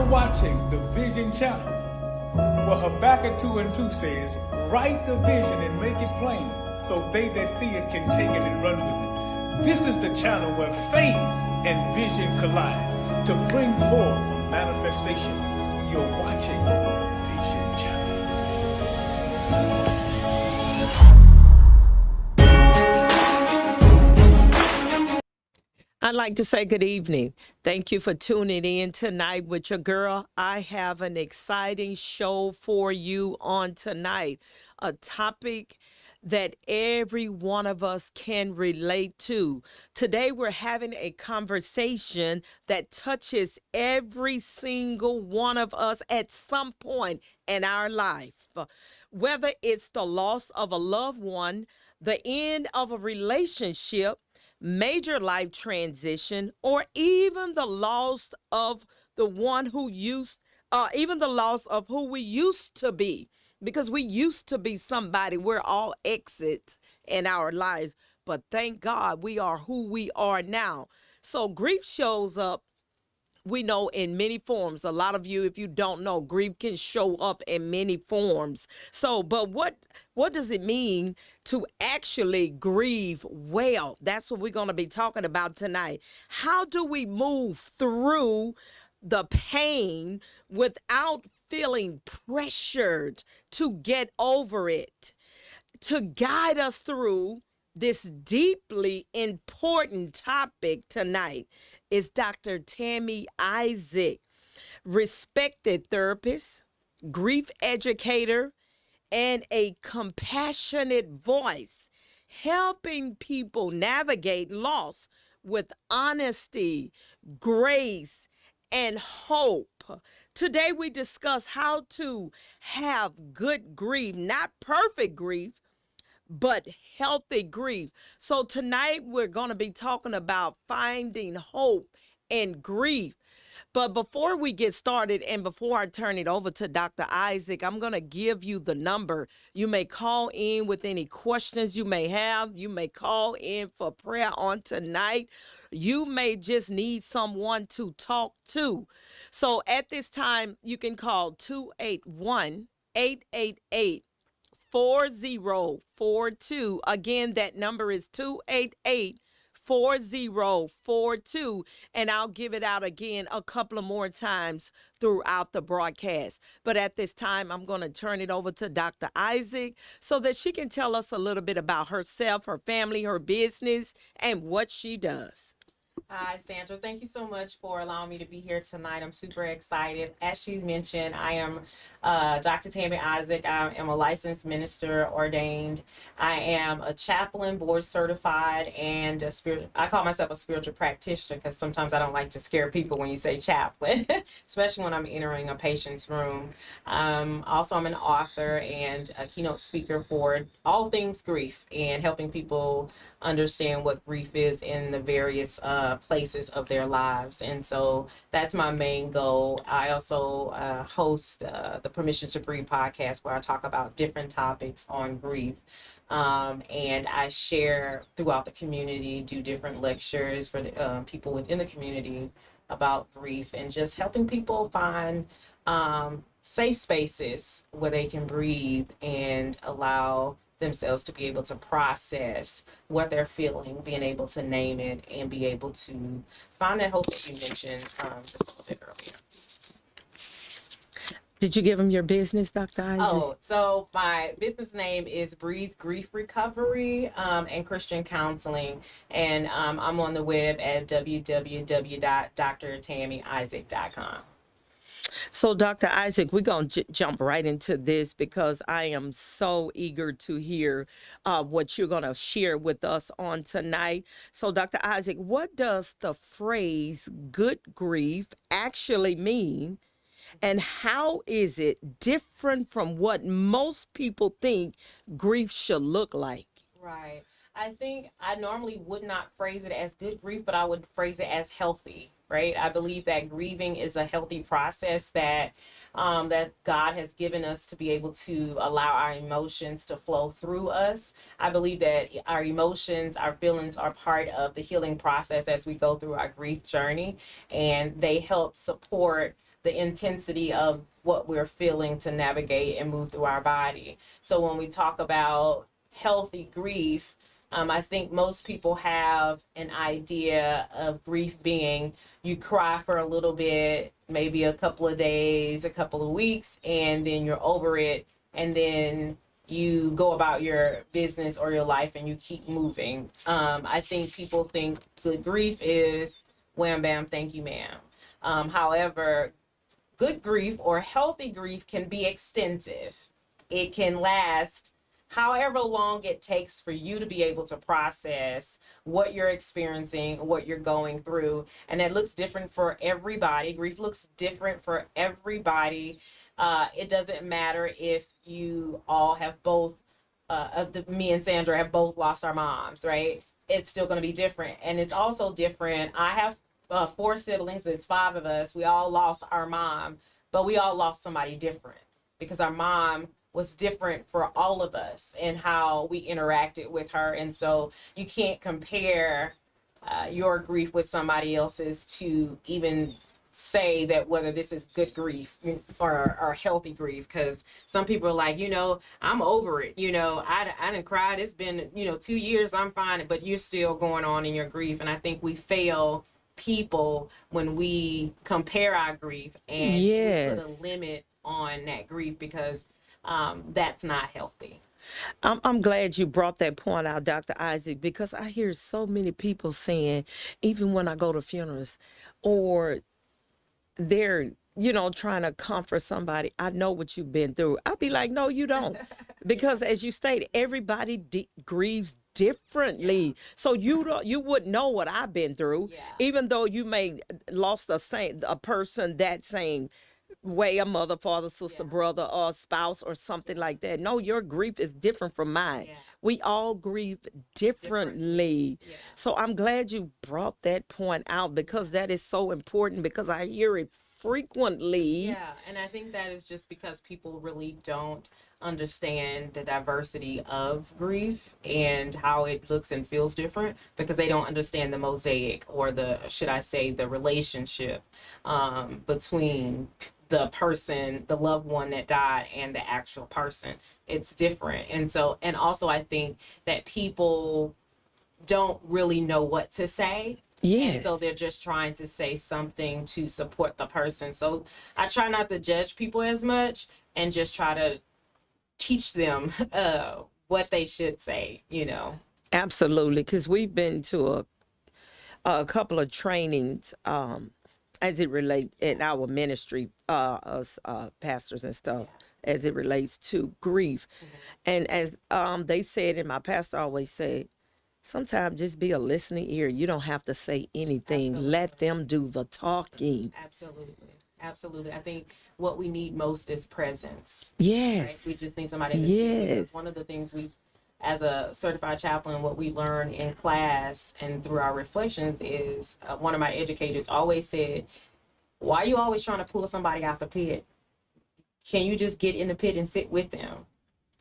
You're watching the Vision Channel, where Habakkuk 2 and 2 says, write the vision and make it plain, so they that see it can take it and run with it. This is the channel where faith and vision collide to bring forth a manifestation. You're watching the Vision Channel. I'd like to say good evening. Thank you for tuning in tonight with your girl. I have an exciting show for you on tonight, a topic that every one of us can relate to. Today, we're having a conversation that touches every single one of us at some point in our life. Whether it's the loss of a loved one, the end of a relationship, major life transition, or even the loss of the one who used, even the loss of who we used to be, because we used to be somebody. We're all exits in our lives, but thank God we are who we are now. So grief shows up, we know, in many forms. A lot of you, if you don't know, grief can show up in many forms. So, but what does it mean to actually grieve well? That's what we're going to be talking about tonight. How do we move through the pain without feeling pressured to get over it? To guide us through this deeply important topic tonight is Dr. Tammy Isaac, respected therapist, grief educator, and a compassionate voice, helping people navigate loss with honesty, grace, and hope. Today we discuss how to have good grief, not perfect grief, but healthy grief. So tonight we're going to be talking about finding hope in grief. But before we get started and before I turn it over to Dr. Isaac, I'm going to give you the number. You may call in with any questions you may have. You may call in for prayer on tonight. You may just need someone to talk to. So at this time, you can call 281 888 4042. Again, that number is 288 4042, and I'll give it out again a couple of more times throughout the broadcast. But at this time, I'm going to turn it over to Dr. Isaac so that she can tell us a little bit about herself, her family, her business, and what she does. Hi, Sandra. Thank you so much for allowing me to be here tonight. I'm super excited. As she mentioned, I am Dr. Tammy Isaac. I am a licensed minister, ordained. I am a chaplain, board certified, and I call myself a spiritual practitioner because sometimes I don't like to scare people when you say chaplain, especially when I'm entering a patient's room. Also, I'm an author and a keynote speaker for all things grief and helping people understand what grief is in the various places of their lives. And so that's my main goal. I also host the Permission to Breathe podcast, where I talk about different topics on grief. And I share throughout the community, do different lectures for the people within the community about grief, and just helping people find safe spaces where they can breathe and allow themselves to be able to process what they're feeling, being able to name it, and be able to find that hope that you mentioned just a little bit earlier. Did you give them your business, Dr. Isaac? Oh, so my business name is Breathe Grief Recovery and Christian Counseling, and I'm on the web at www.drtammyisaac.com. So, Dr. Isaac, we're going to jump right into this because I am so eager to hear what you're going to share with us on tonight. So, Dr. Isaac, what does the phrase good grief actually mean? And how is it different from what most people think grief should look like? Right. I think I normally would not phrase it as good grief, but I would phrase it as healthy, right? I believe that grieving is a healthy process that that God has given us to be able to allow our emotions to flow through us. I believe that our emotions, our feelings are part of the healing process as we go through our grief journey, and they help support the intensity of what we're feeling to navigate and move through our body. So when we talk about healthy grief, I think most people have an idea of grief being you cry for a little bit, maybe a couple of days, a couple of weeks, and then you're over it, and then you go about your business or your life and you keep moving. I think people think good grief is wham bam, thank you, ma'am. However, good grief or healthy grief can be extensive. It can last however long it takes for you to be able to process what you're experiencing, what you're going through. And that looks different for everybody. Grief looks different for everybody. It doesn't matter if you all have both, me and Sandra have both lost our moms, right? It's still going to be different. And it's also different. I have 4 siblings. It's 5 of us. We all lost our mom, but we all lost somebody different because our mom was different for all of us and how we interacted with her. And so you can't compare your grief with somebody else's to even say that whether this is good grief or healthy grief, because some people are like, I'm over it. I didn't cry. It's been, 2 years. I'm fine. But you're still going on in your grief. And I think we fail people when we compare our grief and we put a limit on that grief because that's not healthy. I'm glad you brought that point out, Dr. Isaac, because I hear so many people saying, even when I go to funerals or they're, trying to comfort somebody, I know what you've been through. I'd be like, no, you don't. Because as you stated, everybody grieves differently. Yeah. So you wouldn't know what I've been through, even though you may lost a person that same way, a mother, father, sister, brother, or spouse, or something like that. No, your grief is different from mine. Yeah. We all grieve differently. Yeah. So I'm glad you brought that point out because that is so important because I hear it frequently. Yeah, and I think that is just because people really don't understand the diversity of grief and how it looks and feels different because they don't understand the mosaic or the relationship between the person, the loved one that died, and the actual person. It's different. And also I think that people don't really know what to say. Yes. And so they're just trying to say something to support the person. So I try not to judge people as much and just try to teach them what they should say, Absolutely, because we've been to a couple of trainings as it relates in our ministry, us pastors and stuff, as it relates to grief. Mm-hmm. And as they said, and my pastor always said, sometimes just be a listening ear. You don't have to say anything. Absolutely. Let them do the talking. Absolutely. I think what we need most is presence. Yes. Right? We just need somebody to see. Because one of the things as a certified chaplain, what we learn in class and through our reflections is one of my educators always said, why are you always trying to pull somebody out the pit? Can you just get in the pit and sit with them?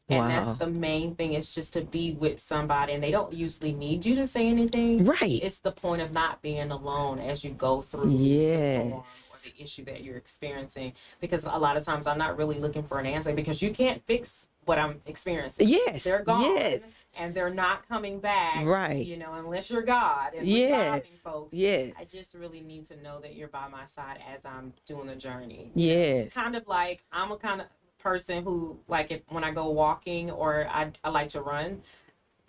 And that's the main thing, is just to be with somebody. And they don't usually need you to say anything. Right. It's the point of not being alone as you go through the storm or the issue that you're experiencing. Because a lot of times I'm not really looking for an answer because you can't fix what I'm experiencing. Yes. They're gone. Yes. And they're not coming back. Right. Unless you're God. And yes. Folks. Yes. I just really need to know that you're by my side as I'm doing the journey. Yes. Kind of like I'm a kind of person who, like, when I go walking or I like to run,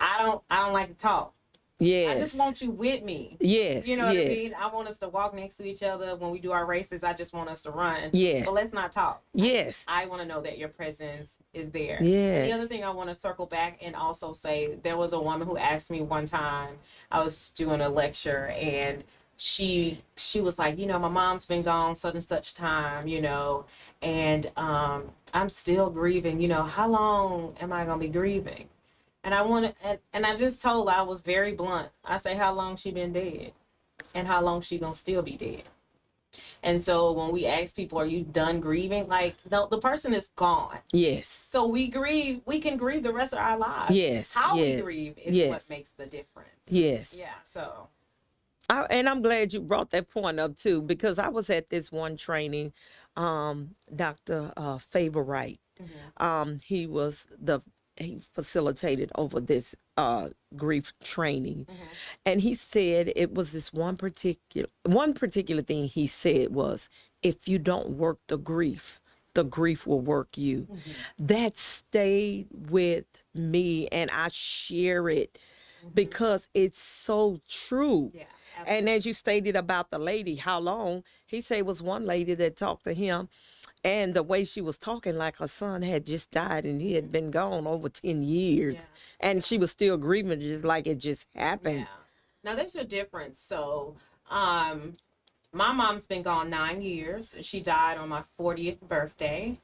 I don't like to talk. Yes. I just want you with me. Yes. You know what I mean? I want us to walk next to each other when we do our races. I just want us to run. Yes. But let's not talk. Yes. I want to know that your presence is there. Yes. And the other thing I want to circle back and also say, there was a woman who asked me one time, I was doing a lecture, and she was like, my mom's been gone such and such time, and I'm still grieving. How long am I going to be grieving? And I just told her, I was very blunt. I say, how long she been dead? And how long she gonna still be dead? And so when we ask people, are you done grieving? Like, no, the person is gone. Yes. So we can grieve the rest of our lives. Yes. How we grieve is what makes the difference. Yes. Yeah, so. And I'm glad you brought that point up too, because I was at this one training Dr. Favor Wright. He was he facilitated over this grief training, and he said it was this one particular thing he said was, if you don't work the grief will work you. That stayed with me, and I share it because it's so true. Yeah, And as you stated about the lady, how long, he said it was one lady that talked to him, and the way she was talking, like her son had just died and he had been gone over 10 years. Yeah. And she was still grieving just like it just happened. Yeah. Now there's a difference. So, my mom's been gone 9 years. She died on my 40th birthday.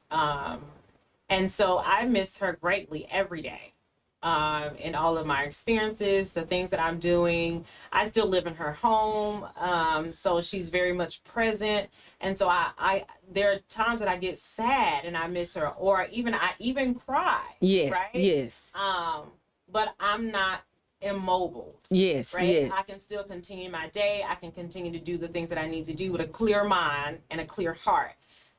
And so I miss her greatly every day. In all of my experiences, the things that I'm doing, I still live in her home. So she's very much present. And so I there are times that I get sad and I miss her, or I even cry. Yes, right? yes, But I'm not immobile. yes, Right? yes. I can still continue my day. I can continue to do the things that I need to do with a clear mind and a clear heart.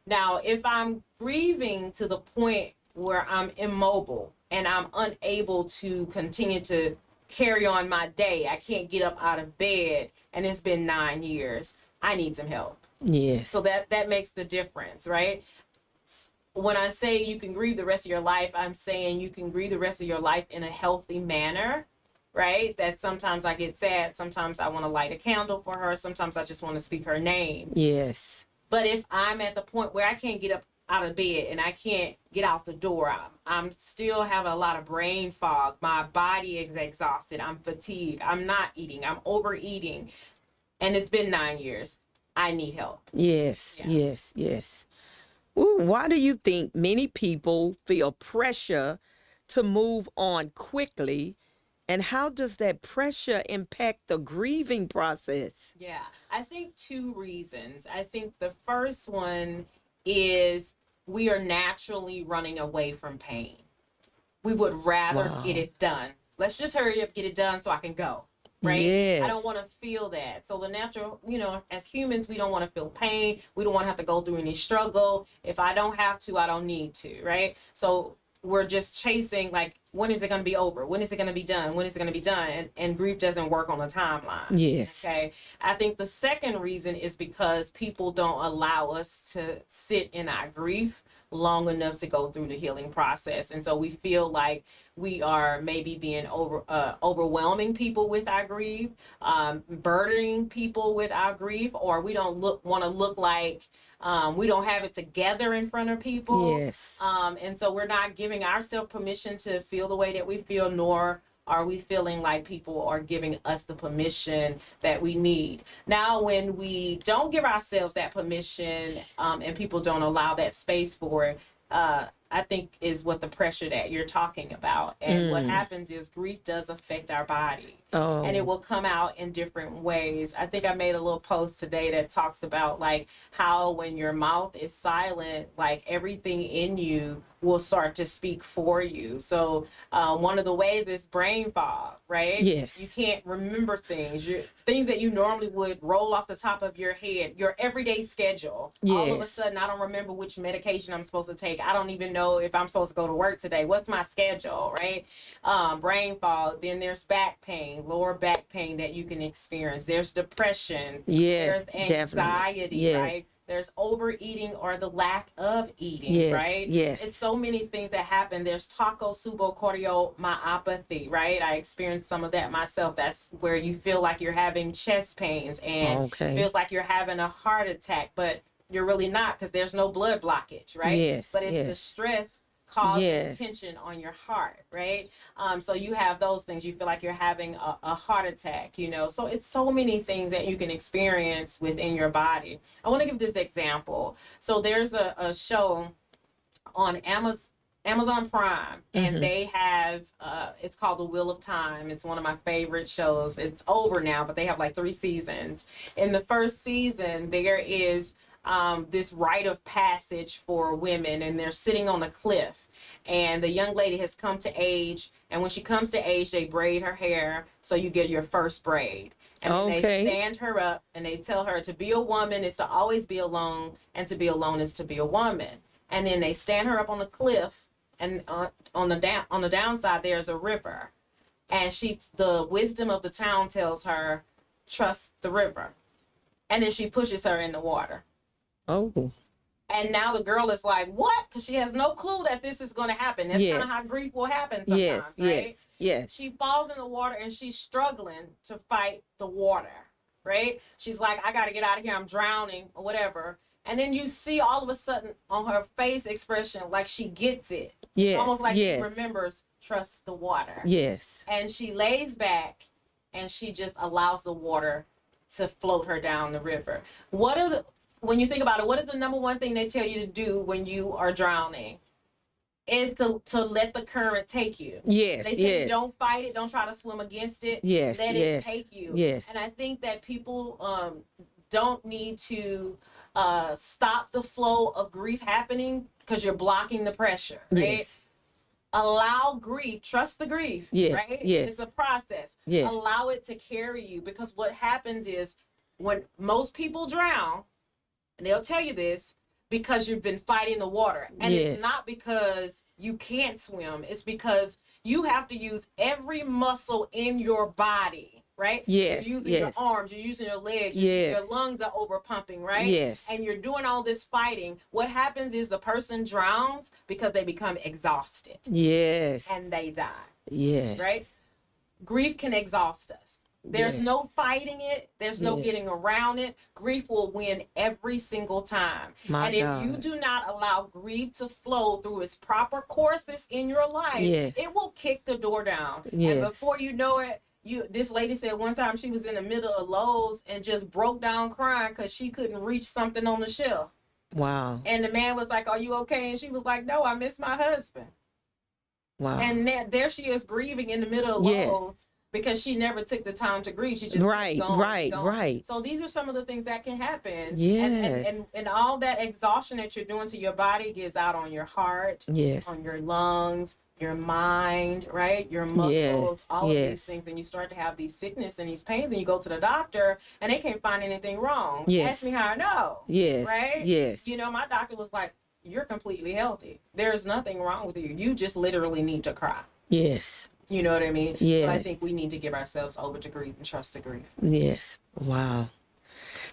Now, if I'm grieving to the point where I'm immobile and I'm unable to continue to carry on my day, I can't get up out of bed, and it's been 9 years, I need some help. Yes. So that makes the difference, right? When I say you can grieve the rest of your life, I'm saying you can grieve the rest of your life in a healthy manner, right? That sometimes I get sad, sometimes I want to light a candle for her, sometimes I just want to speak her name. Yes. But if I'm at the point where I can't get up out of bed and I can't get out the door, I'm still have a lot of brain fog, my body is exhausted, I'm fatigued, I'm not eating, I'm overeating, and it's been 9 years, I need help. Yes, Yeah. yes, yes. Ooh, why do you think many people feel pressure to move on quickly? And how does that pressure impact the grieving process? Yeah, I think two reasons. I think the first one is we are naturally running away from pain. We would rather Wow. get it done. Let's just hurry up, get it done so I can go. Right? Yes. I don't want to feel that. So the natural, as humans, we don't want to feel pain. We don't want to have to go through any struggle. If I don't have to, I don't need to. Right? So we're just chasing, like, when is it going to be over? When is it going to be done? When is it going to be done? And grief doesn't work on a timeline. Yes. Okay. I think the second reason is because people don't allow us to sit in our grief long enough to go through the healing process. And so we feel like we are maybe being overwhelming people with our grief, burdening people with our grief, or we don't want to look like we don't have it together in front of people. Yes. And so we're not giving ourselves permission to feel the way that we feel, nor are we feeling like people are giving us the permission that we need. Now, when we don't give ourselves that permission, and people don't allow that space for it, I think is what the pressure that you're talking about. And what happens is grief does affect our body. Oh. And it will come out in different ways. I think I made a little post today that talks about, like, how when your mouth is silent, like, everything in you will start to speak for you. So one of the ways is brain fog, right? Yes. You can't remember things. Things that you normally would roll off the top of your head, your everyday schedule. All of a Yes. sudden, I don't remember which medication I'm supposed to take. I don't even know if I'm supposed to go to work today. What's my schedule, right? Brain fog. Then there's back pain, lower back pain that you can experience. There's depression. Yes, There's definitely. anxiety, Yes. right? There's overeating or the lack of eating, Yes, right? yes. It's so many things that happen. There's subocortiomyopathy, right? I experienced some of that myself. That's where you feel like you're having chest pains and Okay. feels like you're having a heart attack, but you're really not, because there's no blood blockage, right? Yes, But it's the yes. stress causing Yes. tension on your heart, right? So you have those things. You feel like you're having a heart attack, So it's so many things that you can experience within your body. I want to give this example. So there's a show on Amazon Prime, and they have it's called The Wheel of Time. It's one of my favorite shows. It's over now, but they have like 3 seasons. In the first season, there is this rite of passage for women, and they're sitting on a cliff, and the young lady has come to age, and when she comes to age, they braid her hair, so you get your first braid. And then they Okay. stand her up and they tell her to be a woman is to always be alone, and to be alone is to be a woman. And then they stand her up on the cliff, and on the downside there's a river. And the wisdom of the town tells her, trust the river. And then she pushes her in the water. Oh. And now the girl is like, what? Because she has no clue that this is going to happen. That's kind of how grief will happen sometimes, right? Yes. She falls in the water and she's struggling to fight the water, right? She's like, I got to get out of here. I'm drowning or whatever. And then you see all of a sudden on her face expression, like she gets it. Yes. Almost like she remembers, trust the water. Yes. And she lays back and she just allows the water to float her down the river. When you think about it, what is the number one thing they tell you to do when you are drowning? Is to let the current take you. Yes. They tell you don't fight it, don't try to swim against it. Yes. Let it take you. Yes. And I think that people don't need to stop the flow of grief happening because you're blocking the pressure, right? Yes. Allow grief, trust the grief, right? Yes. It's a process. Yes. Allow it to carry you, because what happens is when most people drown, and they'll tell you this, because you've been fighting the water. And it's not because you can't swim. It's because you have to use every muscle in your body, right? Yes. You're using your arms, you're using your legs, your lungs are over pumping, right? Yes. And you're doing all this fighting. What happens is the person drowns because they become exhausted. Yes. And they die. Yes. Right? Grief can exhaust us. There's no fighting it. There's no getting around it. Grief will win every single time. If you do not allow grief to flow through its proper courses in your life, it will kick the door down. And before you know it, this lady said one time she was in the middle of Lowe's and just broke down crying because she couldn't reach something on the shelf. Wow. And the man was like, are you okay? And she was like, no, I miss my husband. Wow. And there she is grieving in the middle of Lowe's. Because she never took the time to grieve. She just gone. So these are some of the things that can happen. And all that exhaustion that you're doing to your body gives out on your heart, on your lungs, your mind, right? Your muscles, all of these things. And you start to have these sickness and these pains, and you go to the doctor and they can't find anything wrong. Ask me how I know. Right? You know, my doctor was like, you're completely healthy. There's nothing wrong with you. You just literally need to cry. Yes. You know what I mean? Yes. So I think we need to give ourselves over to grief and trust the grief. Yes. Wow.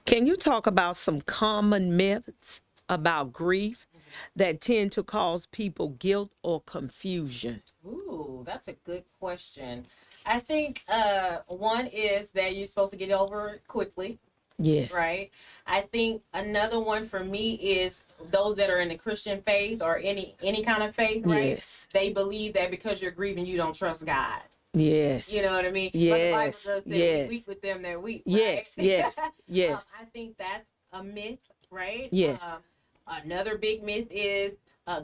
Can you talk about some common myths about grief that tend to cause people guilt or confusion? Ooh, that's a good question. I think one is that you're supposed to get over it quickly. Yes. Right? I think another one for me is those that are in the Christian faith or any kind of faith, right? Yes. They believe that because you're grieving, you don't trust God. Yes. You know what I mean? Yes. But the Bible does say we weep with them that weep. Right? Yes. I think that's a myth, right? Yes. Another big myth is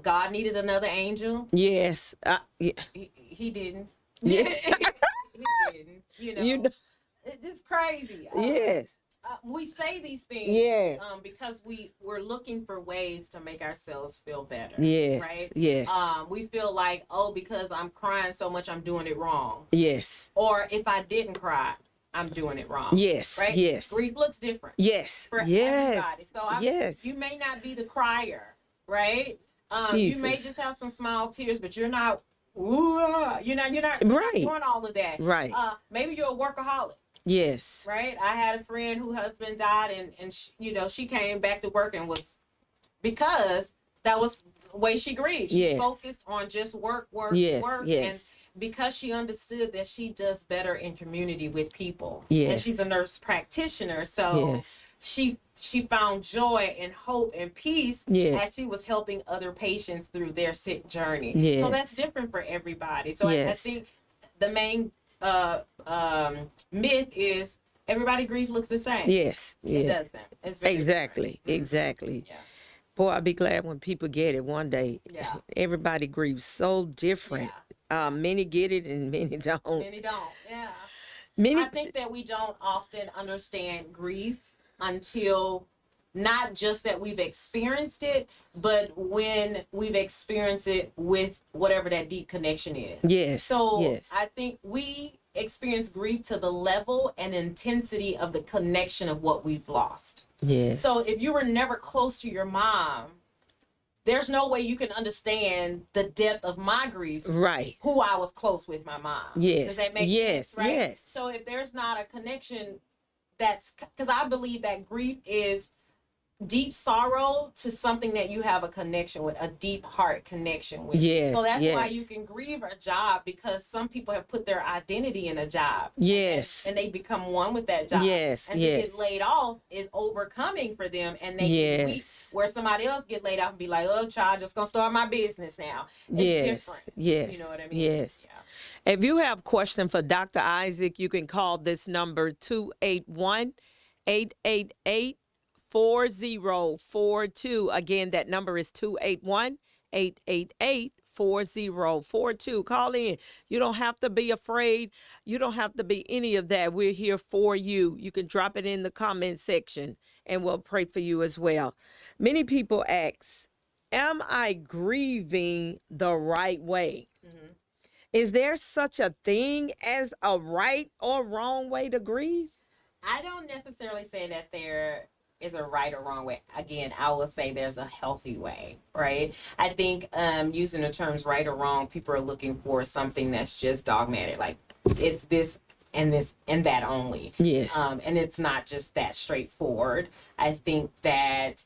God needed another angel. Yes. He didn't. Yeah. He didn't. You know. It's just crazy. Yes. We say these things because we're looking for ways to make ourselves feel better. Yes. Right? Yes. We feel like, because I'm crying so much, I'm doing it wrong. Yes. Or if I didn't cry, I'm doing it wrong. Yes. Right? Yes. Grief looks different. Yes. For everybody. So you may not be the crier, right? You may just have some small tears, but you're not you're not doing all of that. Right. Maybe you're a workaholic. Yes. Right. I had a friend whose husband died, and she came back to work and was, because that was the way she grieved. She focused on just work. And because she understood that she does better in community with people. Yes. And she's a nurse practitioner. So she found joy and hope and peace as she was helping other patients through their sick journey. Yes. So that's different for everybody. So I think the main myth is everybody grief looks the same. Yes. It doesn't. It's very exactly. Yeah. Boy, I'd be glad when people get it one day. Yeah. Everybody grieves so different. Yeah. Many get it and many don't. Many don't. Yeah. I think that we don't often understand grief until not just that we've experienced it, but when we've experienced it with whatever that deep connection is. Yes. So I think experience grief to the level and intensity of the connection of what we've lost. Yes. So if you were never close to your mom, there's no way you can understand the depth of my grief. Right. Who I was close with my mom. Yes. Does that make Yes. sense? Right. Yes. So if there's not a connection, that's because I believe that grief is deep sorrow to something that you have a connection with, a deep heart connection with. Yes, So that's why yes. you can grieve a job, because some people have put their identity in a job. Yes. And they become one with that job. Yes, and yes. to get laid off is overcoming for them, and they get weak, Yes. where somebody else get laid off and be like, oh child, just gonna start my business now. It's Yes. different. Yes. You know what I mean? Yes. Yeah. If you have a question for Dr. Isaac, you can call this number 281-888-4042. Again, that number is 281-888-4042. Call in. You don't have to be afraid. You don't have to be any of that. We're here for you. You can drop it in the comment section and we'll pray for you as well. Many people ask, am I grieving the right way? Mm-hmm. Is there such a thing as a right or wrong way to grieve? I don't necessarily say that there is a right or wrong way. Again, I will say there's a healthy way, right? I think using the terms right or wrong, people are looking for something that's just dogmatic, like it's this and that only. Yes. And it's not just that straightforward. I think that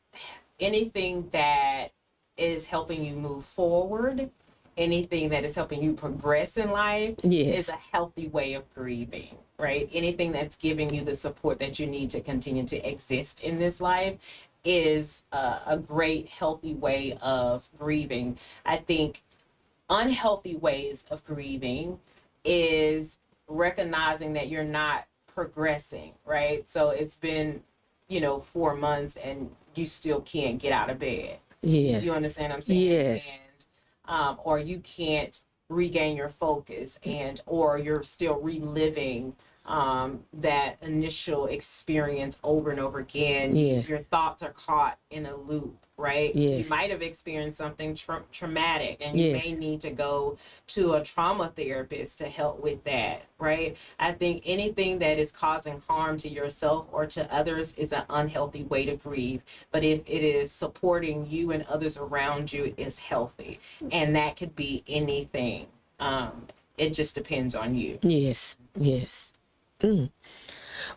anything that is helping you move forward, anything that is helping you progress in life, Yes. is a healthy way of grieving, right? Anything that's giving you the support that you need to continue to exist in this life is a great, healthy way of grieving. I think unhealthy ways of grieving is recognizing that you're not progressing, right? So it's been, 4 months and you still can't get out of bed. Yes. You understand what I'm saying? Yes. Or you can't regain your focus, or you're still reliving that initial experience over and over again. Yes. Your thoughts are caught in a loop, right? Yes. You might have experienced something traumatic, and you Yes. may need to go to a trauma therapist to help with that, right? I think anything that is causing harm to yourself or to others is an unhealthy way to grieve. But if it is supporting you and others around you, it's healthy. And that could be anything. It just depends on you. Yes. Yes.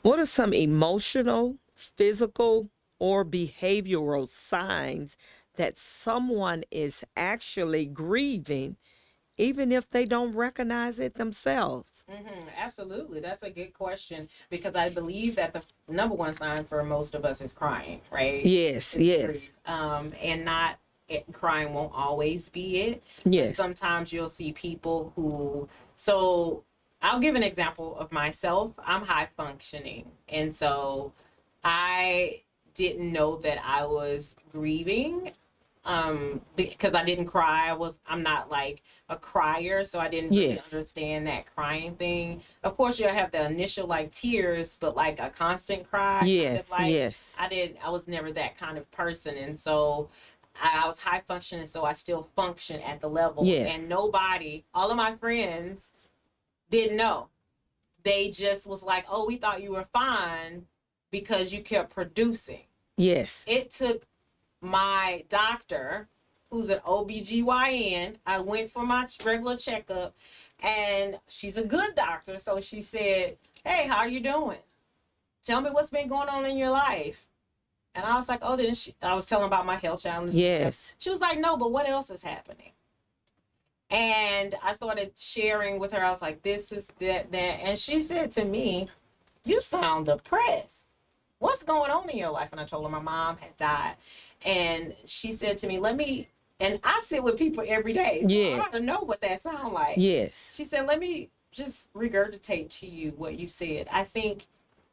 What are some emotional, physical, or behavioral signs that someone is actually grieving, even if they don't recognize it themselves? Absolutely. That's a good question, because I believe that the number one sign for most of us is crying, right? Yes. It's Yes. grief. And not crying won't always be it. Yes. Sometimes you'll see people who, so I'll give an example of myself. I'm high functioning. And so I didn't know that I was grieving because I didn't cry. I'm not like a crier, so I didn't really Yes. understand that crying thing. Of course, you'll have the initial like tears, but like a constant cry. kind Yes. of like, Yes. I was never that kind of person. And so I was high functioning, so I still function at the level. Yes. And all of my friends didn't know. They just was like, oh, we thought you were fine because you kept producing. Yes. It took my doctor, who's an OBGYN, I went for my regular checkup, and she's a good doctor. So she said, hey, how are you doing? Tell me what's been going on in your life. And I was like, oh, I was telling about my health challenges. Yes. She was like, no, but what else is happening? And I started sharing with her. I was like, this is that. And she said to me, you sound depressed. What's going on in your life? And I told her my mom had died. And she said to me, and I sit with people every day. So Yes. I don't know what that sounds like. Yes. She said, let me just regurgitate to you what you said. I think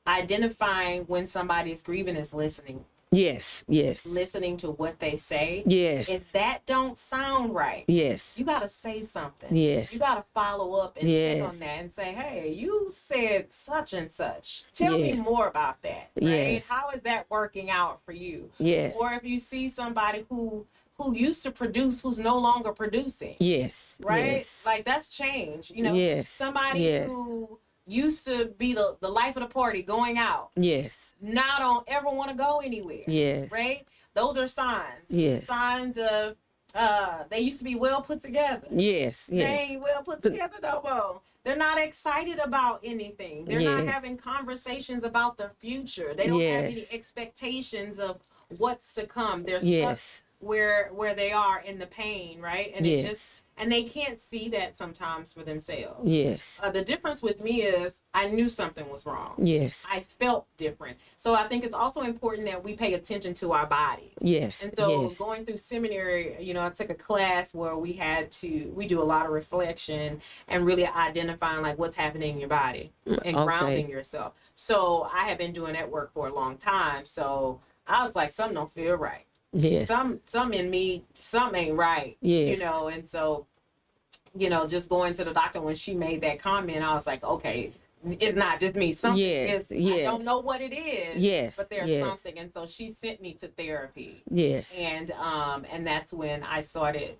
identifying when somebody is grieving is listening. Yes. Yes. Listening to what they say. Yes. If that don't sound right, Yes. you got to say something. Yes. You got to follow up and Yes. check on that and say, hey, you said such and such. Tell me Yes. more about that. Right? Yes. How is that working out for you? Yes. Or if you see somebody who used to produce, who's no longer producing. Yes. Right? Yes. Like that's change. Yes. Somebody Yes. who used to be the life of the party, going out, Yes. now don't ever want to go anywhere. Yes. Right? Those are signs. Yes. Signs of they used to be well put together. Yes. They Yes. ain't well put together no more. They're not excited about anything. They're not Yes. having conversations about the future. They don't have any Yes. expectations of what's to come. They're stuck Yes. where they are in the pain, right? And it just Yes. and they can't see that sometimes for themselves. Yes. The difference with me is I knew something was wrong. Yes. I felt different. So I think it's also important that we pay attention to our bodies. Yes. And so Yes. going through seminary, I took a class where we do a lot of reflection and really identifying like what's happening in your body and Okay. grounding yourself. So I have been doing that work for a long time. So I was like, something don't feel right. Yes. Some in me, something ain't right. Yes. And so, just going to the doctor when she made that comment, I was like, okay, it's not just me. Something Yes, is, yes. I don't know what it is. Yes, But there's yes. something. And so she sent me to therapy. Yes. And that's when I started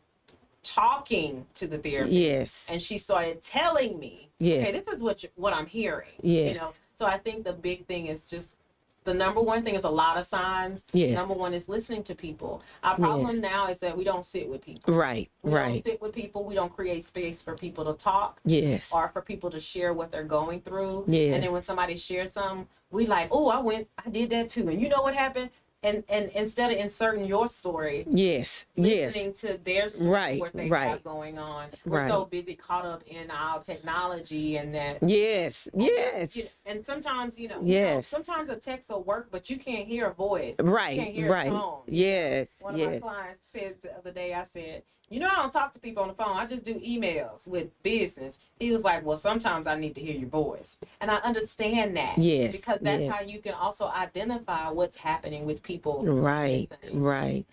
talking to the therapist. Yes. And she started telling me, Yes. okay, this is what I'm hearing. Yes. So I think the big thing is just the number one thing is a lot of signs. Yes. Number one is listening to people. Our problem Yes. now is that we don't sit with people. Right. We don't Right. sit with people. We don't create space for people to talk Yes. or for people to share what they're going through. Yes. And then when somebody shares something, we like, oh, I did that too. And you know what happened? And instead of inserting your story, Yes. Yes. listening to their story, Right, what they right. have going on. We're so busy caught up in our technology and that. Yes. Yes. And sometimes, Yes. sometimes a text will work, but you can't hear a voice. Right. You can't hear Right. a tone. Yes. One of my Yes. clients said the other day, I said, I don't talk to people on the phone. I just do emails with business. He was like, well, sometimes I need to hear your voice. And I understand that. Yes, Because that's yes. how you can also identify what's happening with people. Right. listening. Right.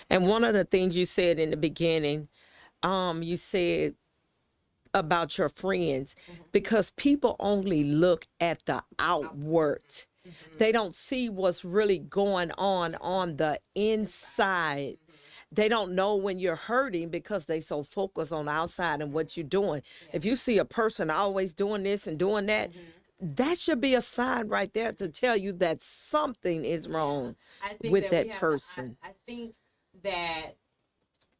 And one of the things you said in the beginning, you said about your friends, because people only look at the outward. They don't see what's really going on the inside. They don't know when you're hurting because they so focused on the outside and what you're doing. If you see a person always doing this and doing that, that should be a sign right there to tell you that something is wrong I think with that that we have person. I think that,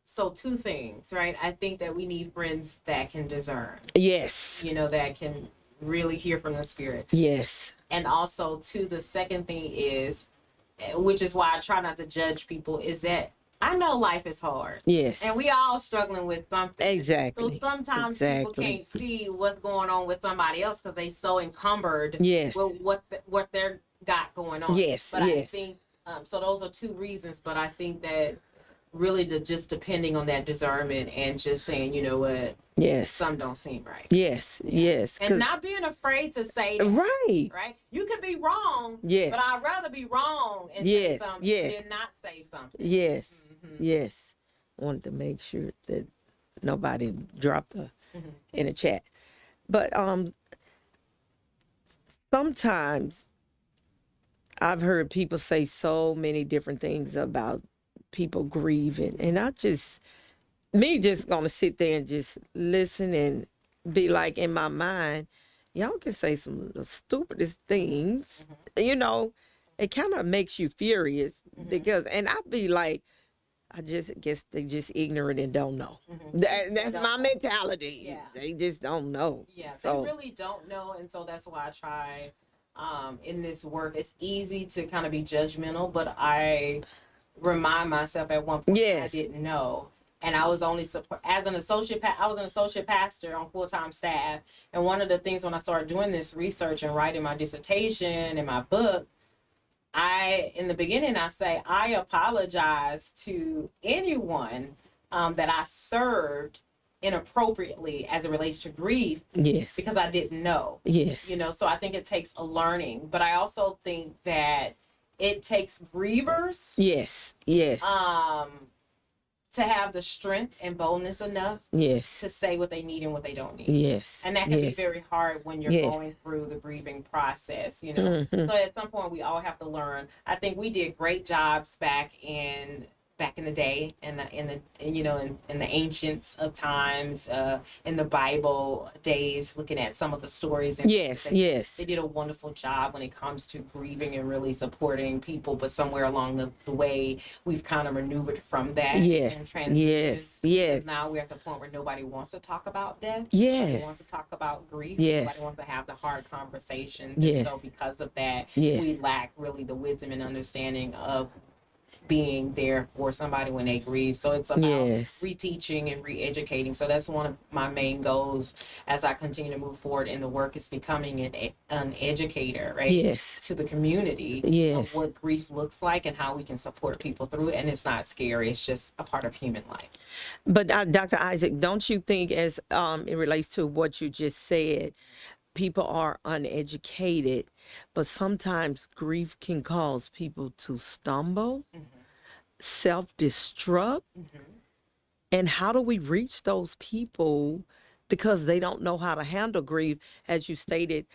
so two things, right? I think that we need friends that can discern, Yes. that can really hear from the spirit. Yes. And also, too, the second thing is, which is why I try not to judge people, is that I know life is hard. Yes. And we all struggling with something. Exactly. So sometimes people Exactly. can't see what's going on with somebody else because they so encumbered Yes. with what they're got going on. Yes, But I yes. think, so those are two reasons, but I think that really just depending on that discernment and just saying, you know what, Yes. some don't seem right. Yes. Yes. And not being afraid to say that. Right. Right? You could be wrong. Yes. But I'd rather be wrong and Yes, say something yes. than not say something. Yes. Yes. Wanted to make sure that nobody dropped in the chat. But sometimes I've heard people say so many different things about people grieving, and just gonna sit there and just listen and be like, in my mind, y'all can say some of the stupidest things. It kind of makes you furious because, and I'd be like, I just guess they just ignorant and don't know. That's my mentality. Yeah. They just don't know. Yeah, So, they really don't know, and so that's why I try in this work. It's easy to kind of be judgmental, but I remind myself at one point Yes. I didn't know, and I was only as an associate. I was an associate pastor on full-time staff, and one of the things when I started doing this research and writing my dissertation and my book, in the beginning, I say, I apologize to anyone that I served inappropriately as it relates to grief yes. because I didn't know. Yes. So I think it takes a learning, but I also think that it takes grievers Yes. Yes. to have the strength and boldness enough yes. to say what they need and what they don't need. Yes. And that can be yes. very hard when you're Yes. going through the grieving process, Mhm. So at some point we all have to learn. I think we did great jobs back in back in the day, in the ancients of times, in the Bible days, looking at some of the stories. And Yes, yes. They did a wonderful job when it comes to grieving and really supporting people. But somewhere along the way, we've kind of maneuvered from that Yes, and transitioned. yes. Because now we're at the point where nobody wants to talk about death. Yes. Nobody wants to talk about grief. Yes. Nobody wants to have the hard conversations. Yes. And so because of that, Yes. we lack really the wisdom and understanding of being there for somebody when they grieve. So it's about Yes. reteaching and re-educating. So that's one of my main goals as I continue to move forward in the work, is becoming an educator, right? Yes. To the community Yes. of what grief looks like and how we can support people through it. And it's not scary. It's just a part of human life. But Dr. Isaac, don't you think, as it relates to what you just said, people are uneducated, but sometimes grief can cause people to stumble, self-destruct? And how do we reach those people, because they don't know how to handle grief? As you stated,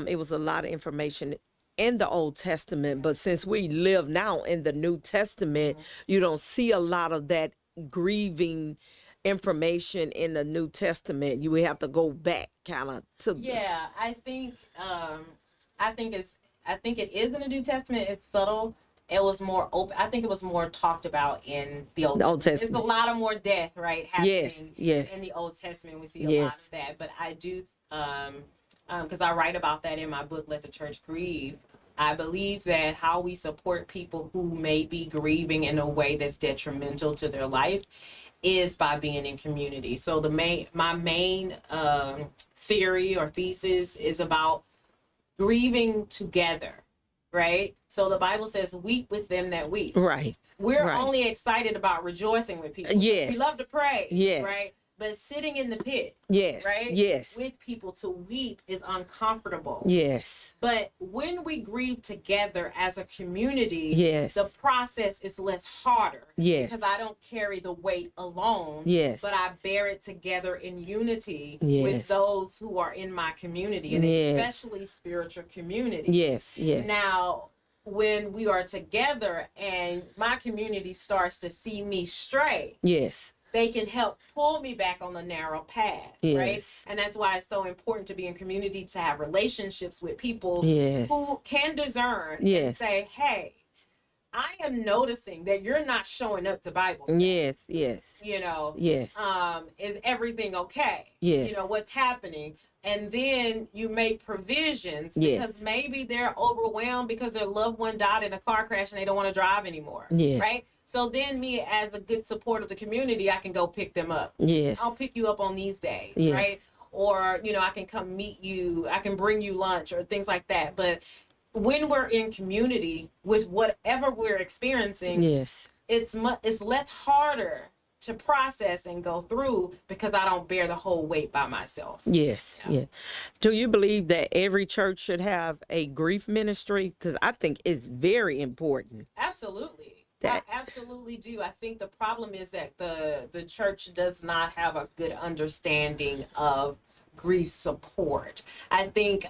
it was a lot of information in the Old Testament, but since we live now in the New Testament, you don't see a lot of that grieving information in the New Testament. You would have to go back kind of to I think it is in the New Testament. It's subtle. It was more open. I think it was more talked about in the Old Testament. It's a lot of more death, right, happening in the Old Testament. We see a lot of that. But I do, because I write about that in my book, Let the Church Grieve. I believe that how we support people who may be grieving in a way that's detrimental to their life is by being in community. So my main theory or thesis is about grieving together, right? So the Bible says, weep with them that weep. Right. We're only excited about rejoicing with people. Yes. We love to pray. Yes. Right? But sitting in the pit, yes, right? Yes. With people to weep is uncomfortable. Yes. But when we grieve together as a community, yes, the process is less harder. Yes. Because I don't carry the weight alone. Yes. But I bear it together in unity yes, with those who are in my community, and yes, especially spiritual community. Yes. Yes. Now, when we are together and my community starts to see me stray, yes, they can help pull me back on the narrow path, yes, right? And that's why it's so important to be in community, to have relationships with people yes, who can discern yes, and say, hey, I am noticing that you're not showing up to Bible study. Yes, yes. You know, yes. Is everything okay? Yes. You know, what's happening? And then you make provisions, yes, because maybe they're overwhelmed because their loved one died in a car crash and they don't want to drive anymore. Yes. Right? So then me, as a good support of the community, I can go pick them up. Yes. I'll pick you up on these days, yes, right? Or, you know, I can come meet you. I can bring you lunch or things like that. But when we're in community with whatever we're experiencing, yes, it's less harder to process and go through, because I don't bear the whole weight by myself. Yes. Yeah. Yes. Do you believe that every church should have a grief ministry? Because I think it's very important. Absolutely. I absolutely do. I think the problem is that the church does not have a good understanding of grief support. I think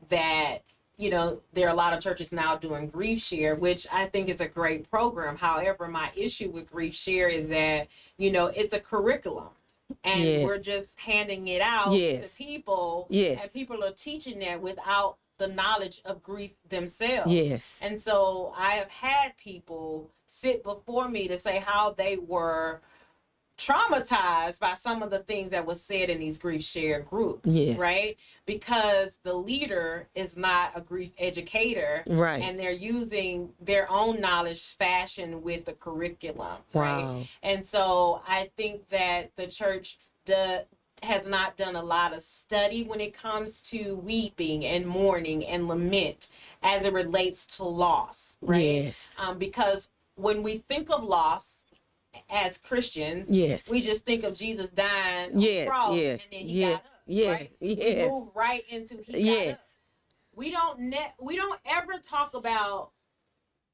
that, you know, there are a lot of churches now doing Grief Share, which I think is a great program. However, my issue with Grief Share is that, you know, it's a curriculum. And yes, we're just handing it out yes, to people. Yes. And people are teaching that without the knowledge of grief themselves. Yes. And so I have had people sit before me to say how they were traumatized by some of the things that was said in these grief share groups, yes, right? Because the leader is not a grief educator, right, and they're using their own knowledge fashioned with the curriculum, right? Wow. And so I think that the church has not done a lot of study when it comes to weeping and mourning and lament as it relates to loss, right? Yes. Because when we think of loss as Christians, yes, we just think of Jesus dying on yes, the cross, yes, and then he yes, got up, yes, right? yes. We move right into he yes, got up. We don't ever talk about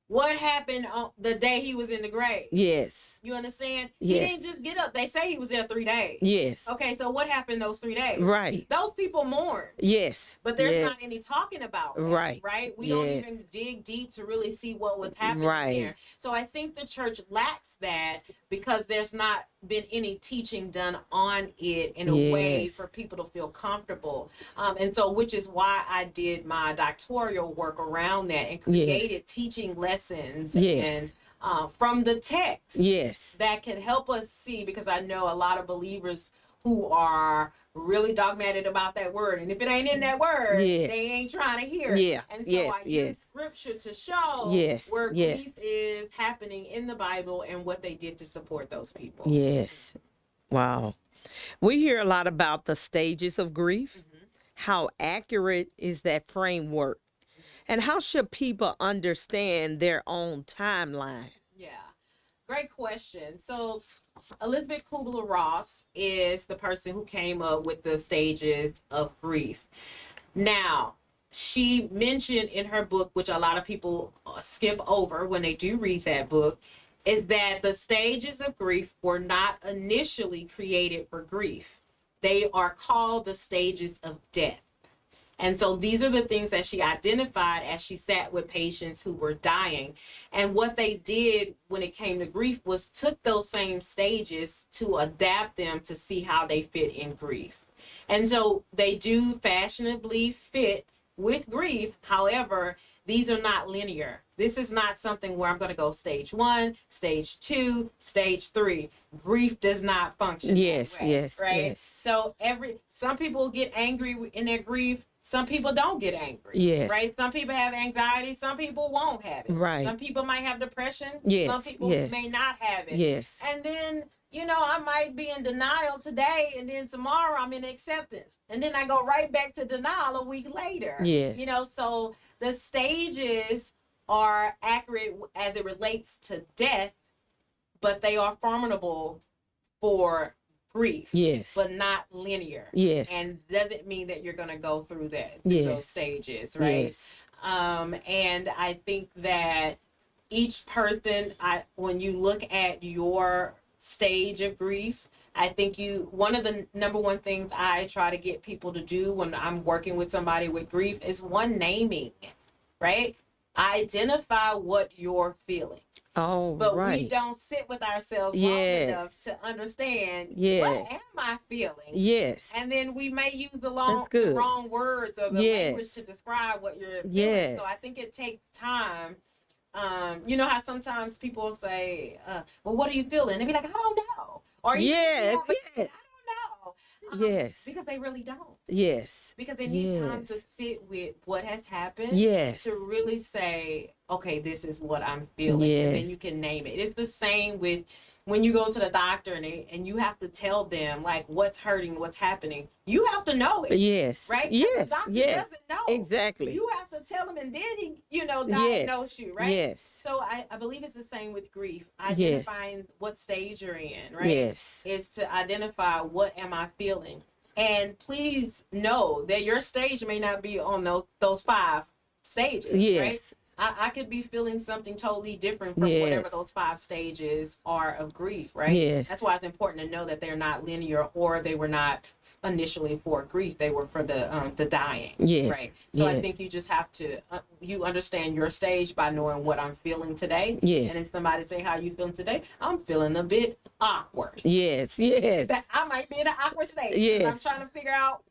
what happened on the day he was in the grave. Yes. You understand? Yes. He didn't just get up. They say he was there 3 days. Yes. Okay, so what happened those 3 days? Right. Those people mourn. Yes. But there's yes. not any talking about that, Right. right? We yes. don't even dig deep to really see what was happening right. there. So I think the church lacks that because there's not been any teaching done on it in a way for people to feel comfortable. And so which is why I did my doctoral work around that and created teaching lessons and from the text that can help us see, because I know a lot of believers who are really dogmatic about that word, and if it ain't in that word, they ain't trying to hear it. And so I use scripture to show where grief is happening in the Bible and what they did to support those people. Yes. Wow. We hear a lot about the stages of grief. How accurate is that framework? And how should people understand their own timeline? Yeah, great question. So Elizabeth Kubler-Ross is the person who came up with the stages of grief. Now, she mentioned in her book, which a lot of people skip over when they do read that book, is that the stages of grief were not initially created for grief. They are called the stages of death. And so these are the things that she identified as she sat with patients who were dying. And what they did when it came to grief was took those same stages to adapt them to see how they fit in grief. And so they do fashionably fit with grief. However, these are not linear. This is not something where I'm going to go stage 1, stage 2, stage 3. Grief does not function that way, right? So some people get angry in their grief. Some people don't get angry, right? Some people have anxiety. Some people won't have it. Right. Some people might have depression. Some people may not have it. And then, I might be in denial today, and then tomorrow I'm in acceptance. And then I go right back to denial a week later. So the stages are accurate as it relates to death, but they are formidable for grief, but not linear. And doesn't mean that you're going to go through those stages, right? And I think that each person, when you look at your stage of grief, I think one of the number one things I try to get people to do when I'm working with somebody with grief is naming, right? Identify what you're feeling. But we don't sit with ourselves long enough to understand what am I feeling? And then we may use the wrong words or the language to describe what you're feeling. So I think it takes time. You know how sometimes people say, well, what are you feeling? They be like, I don't know. Or I don't know. Because they really don't. Because they need time to sit with what has happened to really say, okay, this is what I'm feeling. And then you can name it. It's the same with when you go to the doctor and you have to tell them like what's hurting, what's happening. You have to know it. Right? The doctor doesn't know. Exactly. You have to tell him, and then he, diagnose you, right? So I believe it's the same with grief. Identifying what stage you're in, right? Is to identify what am I feeling. And please know that your stage may not be on those 5 stages, right? I could be feeling something totally different from whatever those 5 stages are of grief, right? That's why it's important to know that they're not linear, or they were not initially for grief. They were for the dying, right? So I think you just have to, you understand your stage by knowing what I'm feeling today. And if somebody say, how you feeling today? I'm feeling a bit awkward. That I might be in an awkward stage. I'm trying to figure out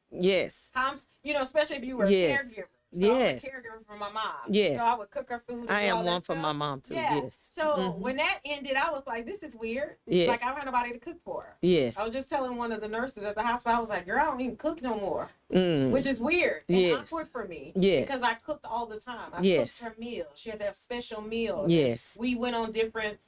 how I'm, especially if you were a caregiver. So I was a caregiver for my mom. So I would cook her food. I am one for my mom too. So when that ended, I was like, this is weird. Like I don't have nobody to cook for her. I was just telling one of the nurses at the hospital, I was like, girl, I don't even cook no more. Which is weird and awkward for me. Because I cooked all the time. I cooked her meals. She had to have special meals. We went on different,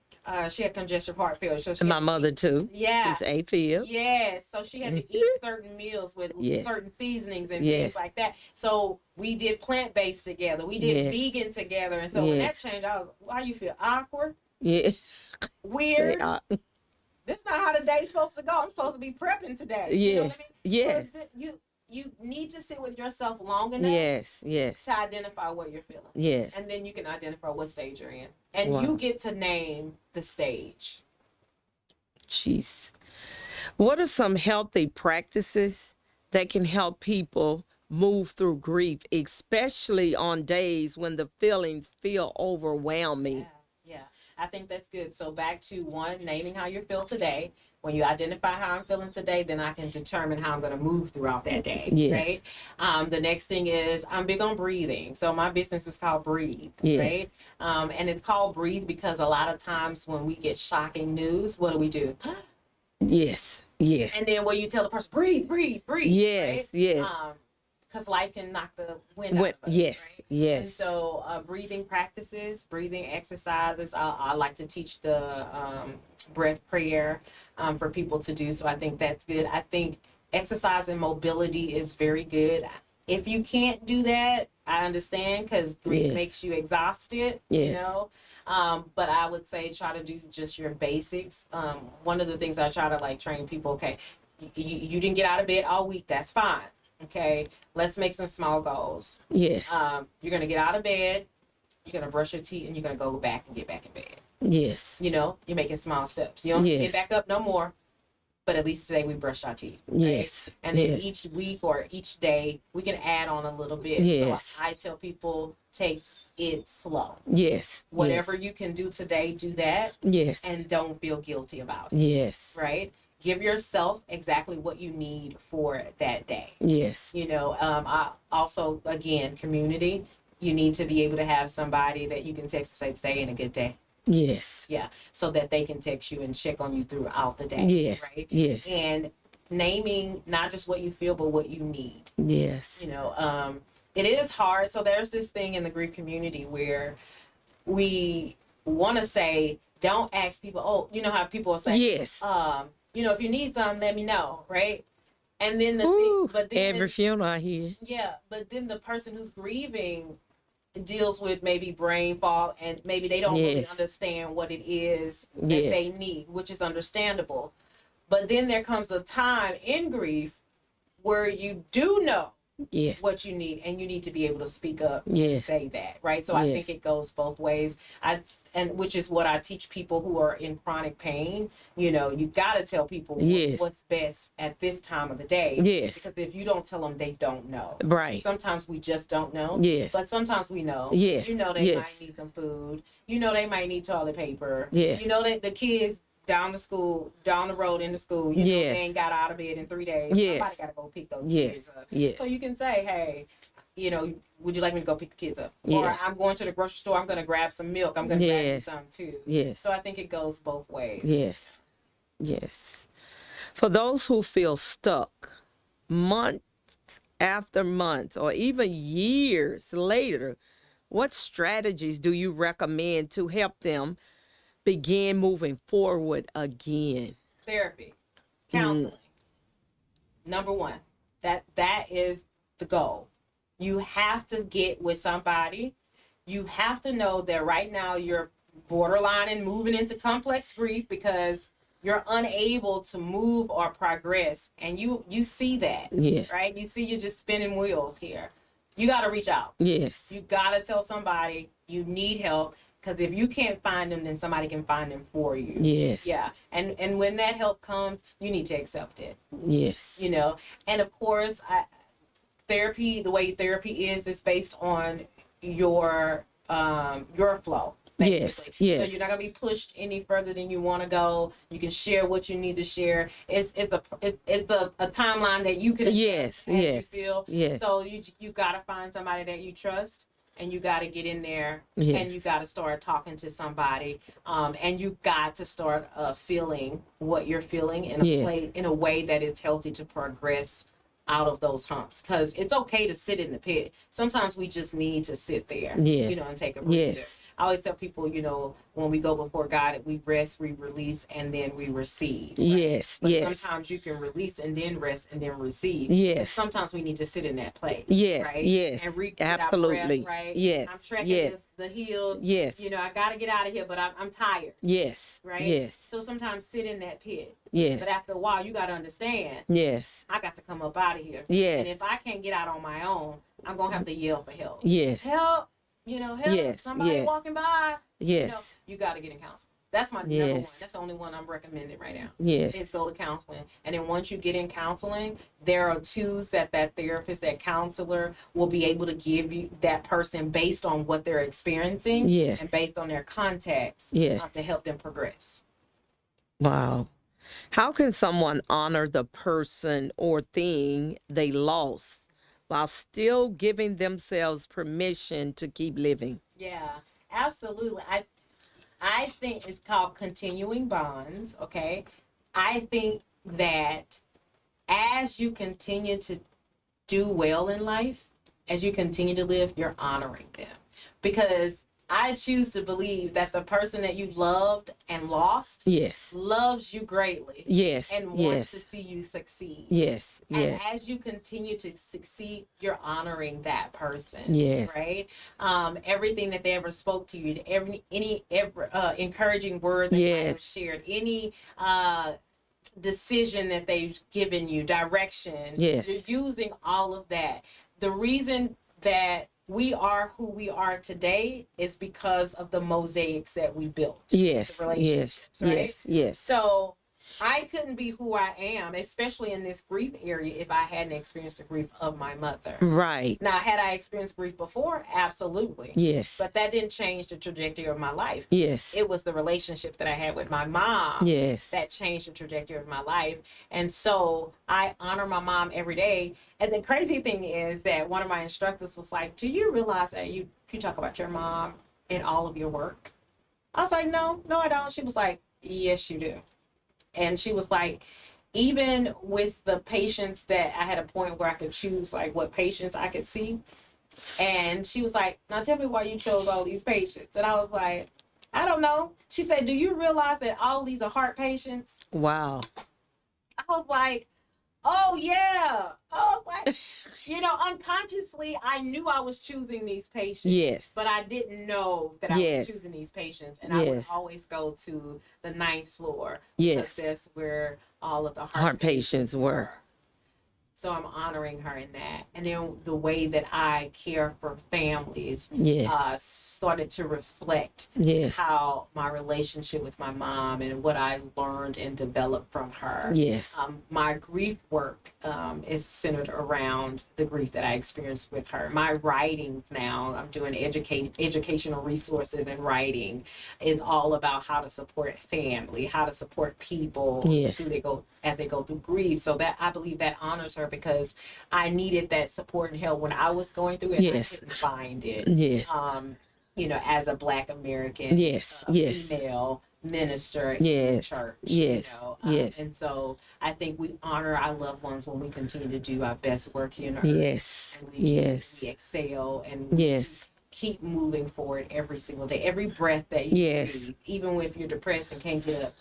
she had congestive heart failure. So my mother too. She's AFib. So she had to eat certain meals with certain seasonings and things like that. So we did plant-based together. We did vegan together. And so when that changed, I was, why you feel awkward? Weird. This is not how the day's supposed to go. I'm supposed to be prepping today. You know what I mean? So you need to sit with yourself long enough Yes, yes, to identify what you're feeling. yes. And then you can identify what stage you're in. And Wow. you get to name the stage. Jeez. What are some healthy practices that can help people move through grief, especially on days when the feelings feel overwhelming? Yeah. I think that's good. So back to one, naming how you feel today. When you identify how I'm feeling today, then I can determine how I'm going to move throughout that day. Yes. Right. The next thing is I'm big on breathing. So my business is called Breathe. Yes. Right. And it's called Breathe because a lot of times when we get shocking news, what do? Yes, yes. And then when you tell the person, breathe, breathe, breathe. Yes, right? yes. Because life can knock the wind out of us. Yes, right? yes. And so breathing practices, breathing exercises, I like to teach the breath prayer for people to do. So I think that's good. I think exercise and mobility is very good. If you can't do that, I understand because grief Yes. makes you exhausted, Yes. you know. But I would say try to do just your basics. One of the things I try to like train people, okay, you didn't get out of bed all week, that's fine. Okay, let's make some small goals. Yes. You're going to get out of bed, you're going to brush your teeth, and you're going to go back and get back in bed. Yes. You know, you're making small steps. You don't Yes. get back up no more, but at least today we brushed our teeth. Right? Yes. And then Yes. each week or each day, we can add on a little bit. Yes. So I tell people, take it slow. Yes. Whatever yes. you can do today, do that. Yes. And don't feel guilty about it. Yes. Right? Give yourself exactly what you need for that day. Yes. You know, I also, again, community. You need to be able to have somebody that you can text and say, today ain't a good day. Yes. Yeah. So that they can text you and check on you throughout the day. Yes. Right? Yes. And naming not just what you feel, but what you need. Yes. You know, it is hard. So there's this thing in the grief community where we want to say, don't ask people, oh, you know how people will say, Yes. you know, if you need something, let me know, right? And then Ooh, but then every funeral I hear. yeah, but then the person who's grieving deals with maybe brain fog and maybe they don't really Yes. understand what it is that Yes. they need, which is understandable. But then there comes a time in grief where you do know Yes. what you need and you need to be able to speak up and Yes. say that, right? So I Yes. think it goes both ways. And which is what I teach people who are in chronic pain. You know, you got to tell people Yes. what's best at this time of the day. Yes. Because if you don't tell them, they don't know. Right. Sometimes we just don't know. Yes. But sometimes we know. Yes. You know they Yes. might need some food. You know they might need toilet paper. Yes. You know that the kids down the road into school, you know Yes. they ain't got out of bed in 3 days. Yes. Somebody got to go pick those Yes. kids up. Yes. So you can say, hey, you know, would you like me to go pick the kids up? Yes. Or I'm going to the grocery store, I'm going to grab some milk. I'm going to grab you Yes. some too. Yes. So I think it goes both ways. Yes. Yes. For those who feel stuck months after months or even years later, what strategies do you recommend to help them begin moving forward again? Therapy, counseling. Number one, that is the goal. You have to get with somebody. You have to know that right now you're borderline and moving into complex grief because you're unable to move or progress. And you see that, Yes. right? You see you're just spinning wheels here. You got to reach out. Yes. You got to tell somebody you need help because if you can't find them, then somebody can find them for you. Yes. Yeah. And when that help comes, you need to accept it. Yes. You know, and of course, therapy, the way therapy is based on your flow. Basically. Yes, yes. So you're not gonna be pushed any further than you want to go. You can share what you need to share. It's a timeline that you can Yes, adjust as you yes, feel. yes. So you gotta find somebody that you trust. And you got to get in there Yes. and you got to start talking to somebody. And you got to start feeling what you're feeling in a way that is healthy to progress out of those humps. Because it's okay to sit in the pit. Sometimes we just need to sit there, Yes. you know, and take a breather. Yes. I always tell people, you know, when we go before God, we rest, we release, and then we receive. Right? Yes, but yes. sometimes you can release and then rest and then receive. Yes. And sometimes we need to sit in that place. Yes, right? yes. And get Absolutely. our breath, right? Yes. I'm trekking Yes. the hills. Yes. You know, I got to get out of here, but I'm tired. Yes. Right? Yes. So sometimes sit in that pit. Yes. But after a while, you got to understand. Yes. I got to come up out of here. Yes. And if I can't get out on my own, I'm going to have to yell for help. Yes. Help. You know, help. Yes. Somebody Yes. walking by. Yes. You got to get in counseling. That's my number one. That's the only one I'm recommending right now. Yes. Is go to counseling. And then once you get in counseling, there are tools that therapist, that counselor will be able to give you that person based on what they're experiencing. Yes. And based on their context. Yes. To help them progress. Wow. How can someone honor the person or thing they lost while still giving themselves permission to keep living? Yeah, absolutely. I think it's called continuing bonds, okay? I think that as you continue to do well in life, as you continue to live, you're honoring them. Because I choose to believe that the person that you loved and lost Yes. loves you greatly. Yes. And wants to see you succeed. Yes. Yes. And as you continue to succeed, you're honoring that person. Yes. Right? Everything that they ever spoke to you, any encouraging word that they have shared, any decision that they've given you, direction. Yes. You're using all of that. The reason that we are who we are today is because of the mosaics that we built. Yes. The relationships, Yes. right? Yes. Yes. So I couldn't be who I am, especially in this grief area, if I hadn't experienced the grief of my mother. Right. Now, had I experienced grief before? Absolutely. Yes. But that didn't change the trajectory of my life. Yes. It was the relationship that I had with my mom. Yes. That changed the trajectory of my life. And so I honor my mom every day. And the crazy thing is that one of my instructors was like, do you realize that you talk about your mom in all of your work? I was like, no, I don't. She was like, yes, you do. And she was like, even with the patients that I had a point where I could choose like what patients I could see. And she was like, now tell me why you chose all these patients. And I was like, I don't know. She said, do you realize that all these are heart patients? Wow. I was like, oh yeah. I was like, unconsciously, I knew I was choosing these patients. Yes. But I didn't know that I was choosing these patients. And I would always go to the 9th floor. Yes. Because that's where all of the heart patients were. So I'm honoring her in that. And then the way that I care for families started to reflect how my relationship with my mom and what I learned and developed from her. Yes. My grief work is centered around the grief that I experienced with her. My writings now, I'm doing educational resources and writing, is all about how to support family, how to support people as they go through grief. So that I believe that honors her because I needed that support and help when I was going through it. And I couldn't find it. Yes. As a Black American, female minister in the church. Yes. And so I think we honor our loved ones when we continue to do our best work here on earth. Yes. And we excel and we keep moving forward every single day. Every breath that you breathe, even if you're depressed and can't get up,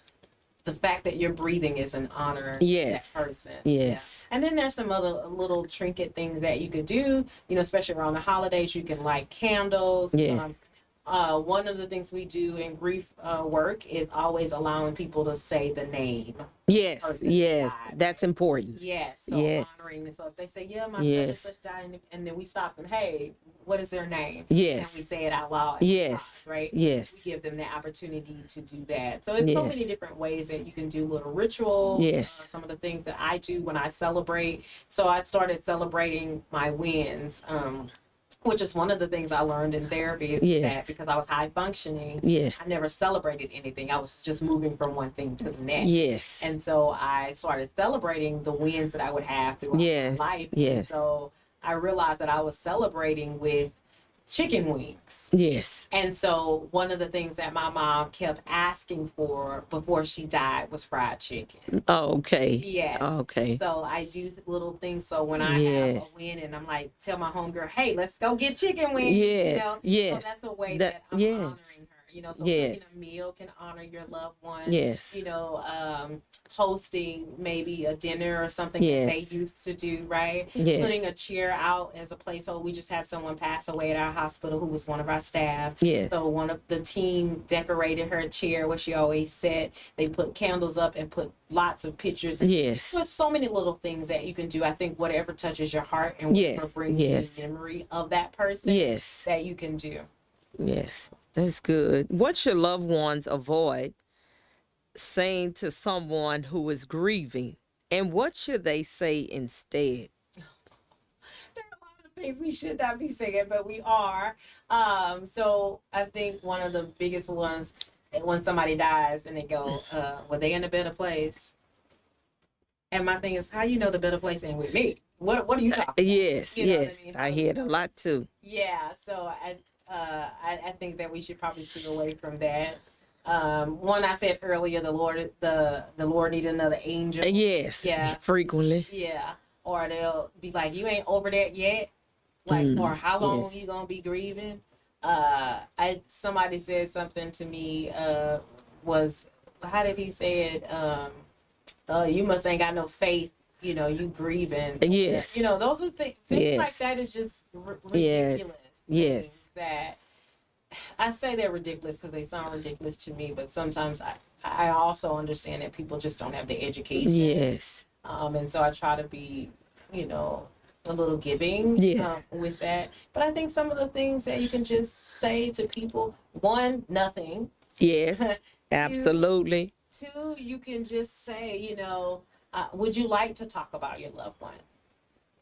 the fact that you're breathing is an honor to that person. Yes. And then there's some other little trinket things that you could do, especially around the holidays. You can light candles. Yes. One of the things we do in grief work is always allowing people to say the name. Yes. That's important. Yes. So honoring them. So if they say, my son is such died, and then we stop them, hey, what is their name? Yes. And we say it out loud. Yes. Right? Yes. We give them the opportunity to do that. So it's so many different ways that you can do little rituals. Yes. Some of the things that I do when I celebrate. So I started celebrating my wins. Which is one of the things I learned in therapy is that because I was high functioning, I never celebrated anything. I was just moving from one thing to the next. Yes. And so I started celebrating the wins that I would have throughout my life. Yes. And so I realized that I was celebrating with chicken wings. Yes. And so one of the things that my mom kept asking for before she died was fried chicken. Okay. Yes. Okay. So I do little things. So when I have a win and I'm like, tell my homegirl, hey, let's go get chicken wings. Yes. Yes. So that's a way that I'm honoring her. So Yes. cooking a meal can honor your loved one. Yes. Hosting maybe a dinner or something that Yes. they used to do, right? Yes. Putting a chair out as a placeholder. We just had someone pass away at our hospital who was one of our staff. Yes. So one of the team decorated her chair where she always sat. They put candles up and put lots of pictures. Yes. There's so many little things that you can do. I think whatever touches your heart and whatever brings you the memory of that person, that you can do. Yes, that's good. What should loved ones avoid saying to someone who is grieving, and what should they say instead? There are a lot of things we should not be saying, but we are. So I think one of the biggest ones, when somebody dies and they go, were they in a better place? And my thing is, how you know the better place ain't with me? What are you talking about? Yes, You know what yes. I mean? I hear it a lot too. Yeah, so I think that we should probably steer away from that. One I said earlier, the Lord need another angel. Yes. Yeah. Frequently. Yeah. Or they'll be like, you ain't over that yet. Like, or how long you gonna be grieving? Somebody said something to me, was, how did he say it? You must ain't got no faith, you grieving. Yes. Those are things like that is just ridiculous. Yes. That I say they're ridiculous because they sound ridiculous to me, but sometimes I also understand that people just don't have the education. Yes. And so I try to be, a little giving with that. But I think some of the things that you can just say to people, one, nothing. Yes, absolutely. Two, you can just say, would you like to talk about your loved one?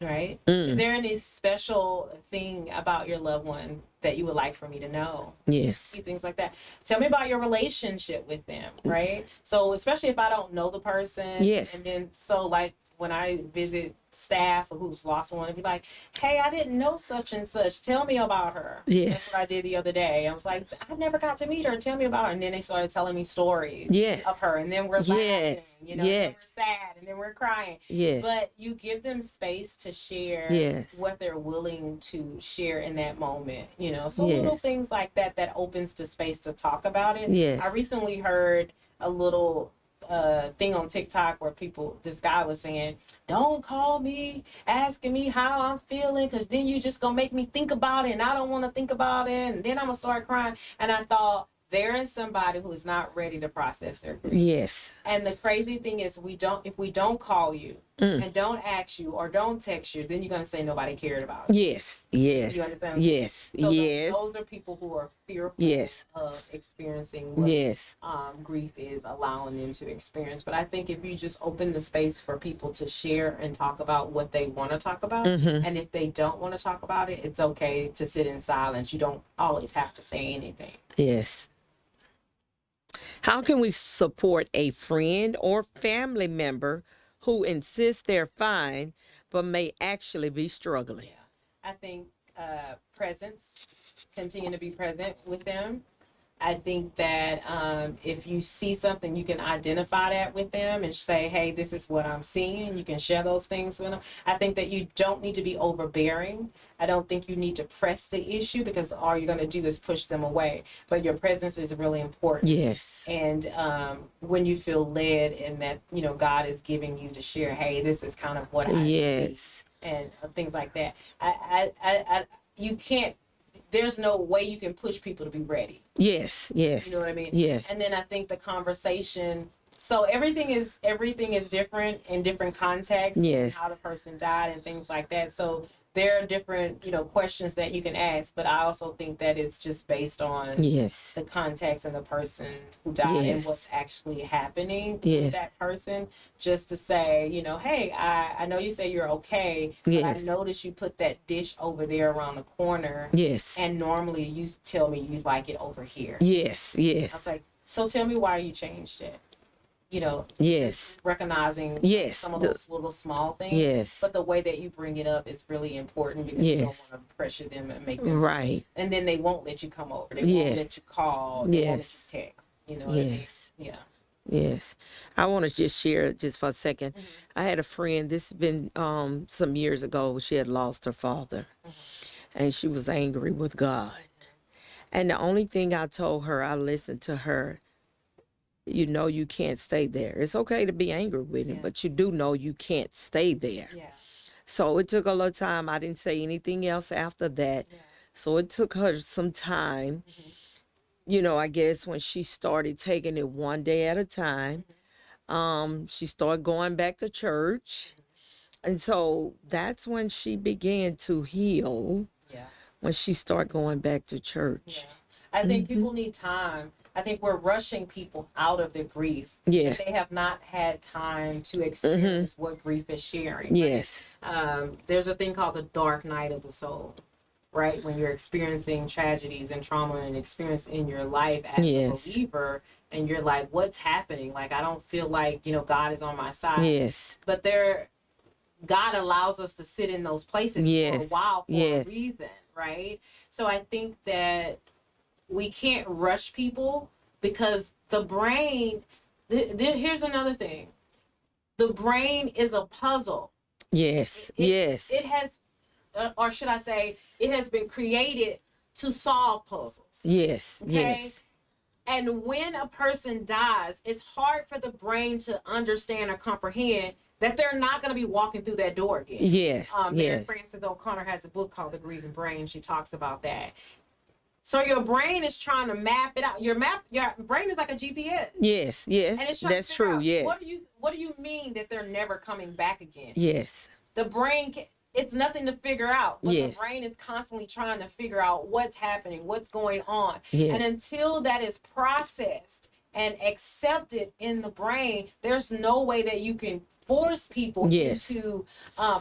Right? Is there any special thing about your loved one that you would like for me to know? Yes. Things like that. Tell me about your relationship with them, right? So especially if I don't know the person. Yes. And then like when I visit staff who's lost one, and be like, hey, I didn't know such and such. Tell me about her. Yes. That's what I did the other day. I was like, I never got to meet her. Tell me about her. And then they started telling me stories of her. And then we're laughing, and then we're sad, and then we're crying. Yes. But you give them space to share what they're willing to share in that moment, So little things like that opens the space to talk about it. Yes. I recently heard a little thing on TikTok where this guy was saying, don't call me asking me how I'm feeling, because then you just gonna make me think about it, and I don't want to think about it, and then I'm gonna start crying. And I thought, there is somebody who is not ready to process their grief. Yes. And the crazy thing is, if we don't call you and don't ask you or don't text you, then you're gonna say nobody cared about it. Yes. Yes. You understand? Yes. So yes. those are people who are fearful of experiencing what grief is allowing them to experience. But I think if you just open the space for people to share and talk about what they want to talk about, and if they don't want to talk about it, it's okay to sit in silence. You don't always have to say anything. Yes. How can we support a friend or family member who insists they're fine but may actually be struggling? I think presence, continue to be present with them. I think that if you see something, you can identify that with them and say, hey, this is what I'm seeing. You can share those things with them. I think that you don't need to be overbearing. I don't think you need to press the issue, because all you're going to do is push them away. But your presence is really important. Yes. And when you feel led and that, God is giving you to share, hey, this is kind of what I see, and things like that. You can't, there's no way you can push people to be ready. Yes. Yes. You know what I mean? Yes. And then I think the conversation, so everything is different in different contexts. Yes. How the person died and things like that. So there are different, questions that you can ask, but I also think that it's just based on the context and the person who died and what's actually happening with that person. Just to say, hey, I know you say you're okay, but I noticed you put that dish over there around the corner. Yes. And normally you tell me you like it over here. Yes. Yes. I was like, so tell me why you changed it. Recognizing some of those little small things. Yes. But the way that you bring it up is really important, because you don't want to pressure them and make them right. And then they won't let you come over. They won't let you call. They won't let you text. Yes. Yeah. Yes. I want to just share just for a second. I had a friend, this has been some years ago, she had lost her father, and she was angry with God. And the only thing I told her, I listened to her. You know you can't stay there. It's okay to be angry with him, Yeah. but you do know you can't stay there. Yeah. So it took a little time. I didn't say anything else after that. Yeah. So it took her some time. Mhm. I guess when she started taking it one day at a time, she started going back to church. And so that's when she began to heal, Yeah. when she started going back to Yeah. church. I think people need time. I think we're rushing people out of the grief. Yes. But they have not had time to experience what grief is sharing. Yes. There's a thing called the dark night of the soul, right? When you're experiencing tragedies and trauma and experience in your life as Yes. a believer, and you're like, what's happening? Like, I don't feel like, God is on my side. Yes. But God allows us to sit in those places for a while for a reason, right? So I think that we can't rush people because the brain, here's another thing. The brain is a puzzle. Yes. It has, or should I say, it has been created to solve puzzles. Yes. Okay? Yes. And when a person dies, it's hard for the brain to understand or comprehend that they're not going to be walking through that door again. Yes. Mary Frances O'Connor has a book called The Grieving Brain. She talks about that. So your brain is trying to map it out. Your brain is like a GPS. Yes. Yes. And it's trying That's to figure true. out, Yes. What do you mean that they're never coming back again? Yes. The brain it's nothing to figure out. But Yes. the brain is constantly trying to figure out what's happening, what's going on. Yes. And until that is processed and accepted in the brain, there's no way that you can force people into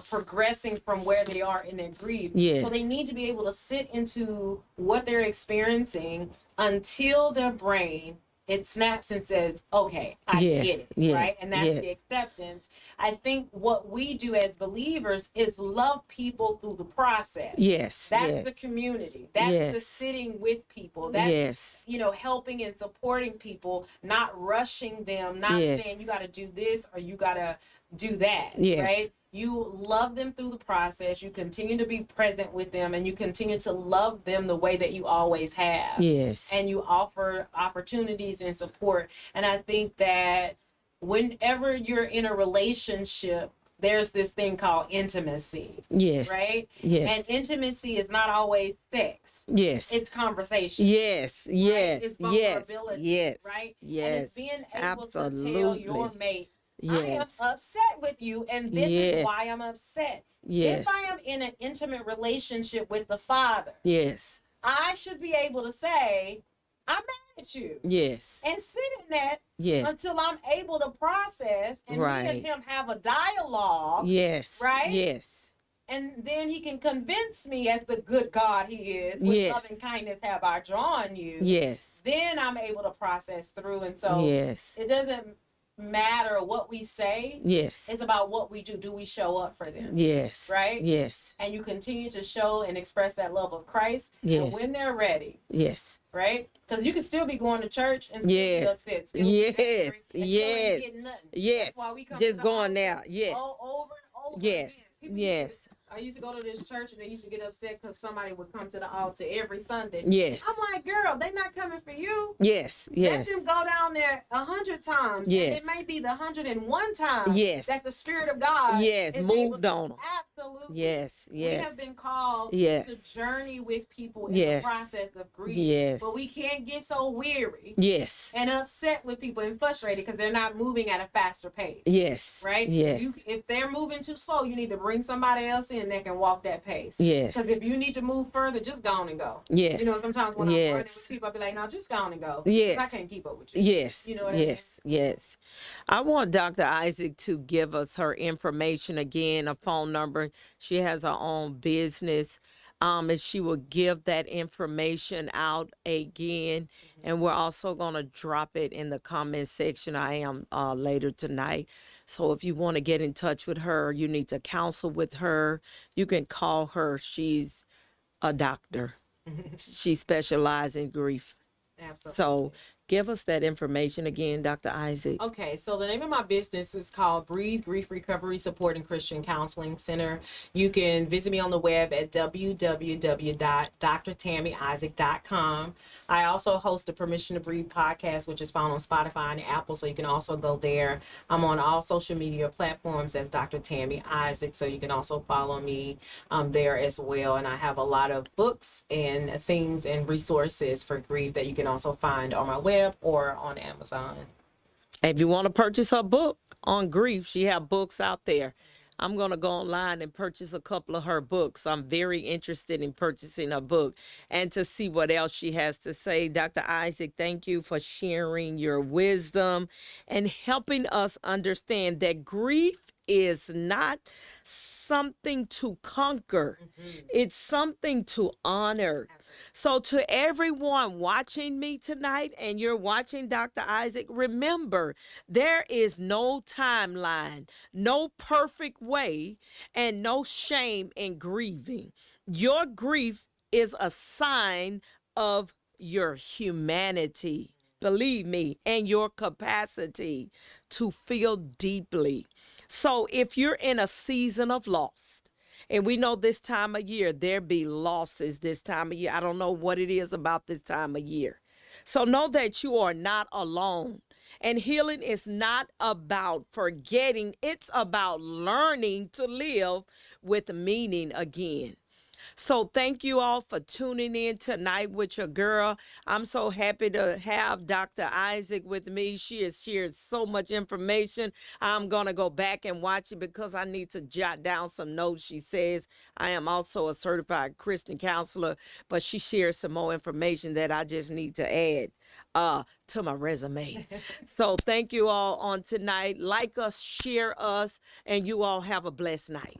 progressing from where they are in their grief. Yes. So they need to be able to sit into what they're experiencing until their brain it snaps and says, okay, I get it, right? And that's the acceptance. I think what we do as believers is love people through the process. Yes. That's the community. That's the sitting with people. That's, helping and supporting people, not rushing them, not saying you got to do this or you got to do that, right? You love them through the process. You continue to be present with them and you continue to love them the way that you always have. Yes. And you offer opportunities and support. And I think that whenever you're in a relationship, there's this thing called intimacy. Yes. Right? Yes. And intimacy is not always sex. Yes. It's conversation. Yes. Yes. Right? It's vulnerability. Yes. Right? Yes. And it's being able to tell your mate, yes. I am upset with you, and this is why I'm upset. Yes. If I am in an intimate relationship with the Father, yes, I should be able to say, I'm mad at you. Yes. And sit in that until I'm able to process and me and him have a dialogue. Yes. Right? Yes. And then he can convince me as the good God he is, with love and kindness have I drawn you. Yes. Then I'm able to process through. And so it doesn't matter what we say. Yes. It's about what we do. Do we show up for them? Yes. Right? Yes. And you continue to show and express that love of Christ. Yes. And when they're ready. Yes. Right? Because you can still be going to church and still be upset. Still be angry, and still ain't getting nothing. Yes. That's why we come just to going now. Yes. Over and over yes. again. Yes. I used to go to this church and they used to get upset because somebody would come to the altar every Sunday. Yes. I'm like, girl, they not coming for you. Yes. Yes. Let them go down there 100 times. Yes. And it may be the 101 time that the Spirit of God moved on them. Absolutely. Yes. Yes. We have been called to journey with people in the process of grief. Yes. But we can't get so weary. Yes. And upset with people and frustrated because they're not moving at a faster pace. Yes. Right? Yes. If they're moving too slow, you need to bring somebody else in that can walk that pace. Yes. Because if you need to move further, just go on and go. Yes. Sometimes when I'm running with people, I'll be like, no, just go on and go. Yes. I can't keep up with you. Yes. You know what I mean? Yes. I want Dr. Isaac to give us her information again, a phone number. She has her own business. And she will give that information out again. And we're also going to drop it in the comment section. I am later tonight. So if you want to get in touch with her, you need to counsel with her. You can call her. She's a doctor. She specializes in grief. Absolutely. So Give us that information again, Dr. Isaac. Okay, so the name of my business is called Breathe Grief Recovery Support and Christian Counseling Center. You can visit me on the web at www.drtammyisaac.com. I also host the Permission to Breathe podcast, which is found on Spotify and Apple, so you can also go there. I'm on all social media platforms as Dr. Tammy Isaac, so you can also follow me there as well. And I have a lot of books and things and resources for grief that you can also find on my web or on Amazon. If you want to purchase her book on grief, she have books out there. I'm going to go online and purchase a couple of her books. I'm very interested in purchasing her book and to see what else she has to say. Dr. Isaac, thank you for sharing your wisdom and helping us understand that grief is not something to conquer. It's something to honor. So to everyone watching me tonight, and you're watching Dr. Isaac, remember, there is no timeline, no perfect way, and no shame in grieving. Your grief is a sign of your humanity, believe me, and your capacity to feel deeply. So if you're in a season of loss, and we know this time of year, there be losses this time of year. I don't know what it is about this time of year. So know that you are not alone. And healing is not about forgetting. It's about learning to live with meaning again. So thank you all for tuning in tonight with your girl. I'm so happy to have Dr. Isaac with me. She has shared so much information. I'm going to go back and watch it because I need to jot down some notes. She says I am also a certified Christian counselor, but she shares some more information that I just need to add to my resume. So thank you all on tonight. Like us, share us, and you all have a blessed night.